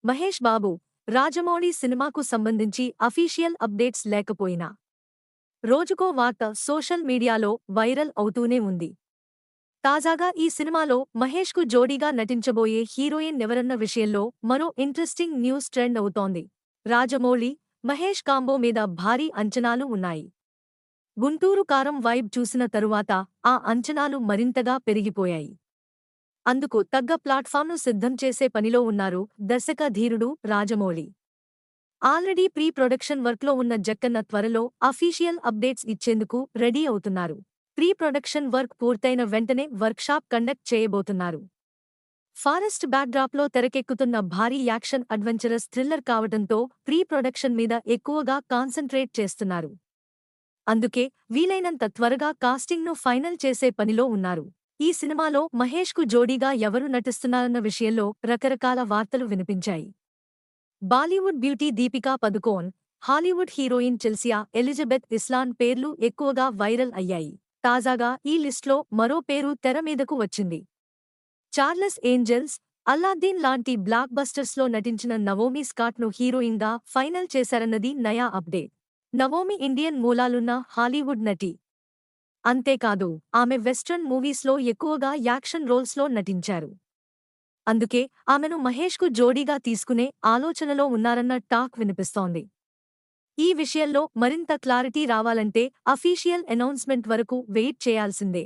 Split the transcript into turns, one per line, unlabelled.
మహేష్ బాబు, రాజమౌళి సినిమాకు సంబంధించి official updates లేకపోయినా రోజుకో వార్త సోషల్ మీడియాలో వైరల్ అవుతూనే ఉంది. తాజాగా ఈ సినిమాలో మహేష్కు జోడీగా నటించబోయే హీరోయిన్ ఎవరన్న విషయంలో మరో ఇంట్రెస్టింగ్ న్యూస్ ట్రెండ్ అవుతోంది. రాజమౌళి, మహేష్ కాంబో మీద భారీ అంచనాలు ఉన్నాయి. గుంటూరు కారం వైబ్ చూసిన తరువాత ఆ అంచనాలు మరింతగా పెరిగిపోయాయి. అందుకు తగ్గ ప్లాట్ఫామ్ను సిద్ధం చేసే పనిలో ఉన్నారు దర్శక ధీరుడు రాజమౌళి. ఆల్రెడీ ప్రీ ప్రొడక్షన్ వర్క్లో ఉన్న జక్కన్న త్వరలో అఫీషియల్ అప్డేట్స్ ఇచ్చేందుకు రెడీ అవుతున్నారు. ప్రీ ప్రొడక్షన్ వర్క్ పూర్తయిన వెంటనే వర్క్షాప్ కండక్ట్ చేయబోతున్నారు. ఫారెస్ట్ బ్యాక్డ్రాప్లో తెరకెక్కుతున్న భారీ యాక్షన్ అడ్వెంచరస్ థ్రిల్లర్ కావడంతో ప్రీ ప్రొడక్షన్ మీద ఎక్కువగా కాన్సంట్రేట్ చేస్తున్నారు. అందుకే వీలైనంత త్వరగా కాస్టింగ్ను ఫైనల్ చేసే పనిలో ఉన్నారు. ఈ సినిమాలో మహేష్కు జోడీగా ఎవరు నటిస్తున్నారన్న విషయంలో రకరకాల వార్తలు వినిపించాయి. Bollywood beauty Deepika Padukone, Hollywood heroine Chelsea Elizabeth Islan పేర్లు ఎక్కువగా వైరల్ అయ్యాయి. తాజాగా ఈ లిస్ట్లో మరో పేరు తెర మీదకు వచ్చింది. చార్లెస్ ఏంజెల్స్, అల్లాద్దీన్ లాంటి బ్లాక్ బస్టర్స్లో నటించిన నవోమి స్కాట్ను హీరోయిన్గా ఫైనల్ చేశారన్నది నయా అప్డేట్. నవోమి ఇండియన్ మూలాలున్న హాలీవుడ్ నటి. అంతేకాదు, ఆమె వెస్ట్రన్ మూవీస్లో ఎక్కువగా యాక్షన్ రోల్స్లో నటించారు. అందుకే ఆమెను మహేష్కు జోడీగా తీసుకునే ఆలోచనలో ఉన్నారన్న టాక్ వినిపిస్తోంది. ఈ విషయంలో మరింత క్లారిటీ రావాలంటే అఫీషియల్ అనౌన్స్మెంట్ వరకు వెయిట్ చేయాల్సిందే.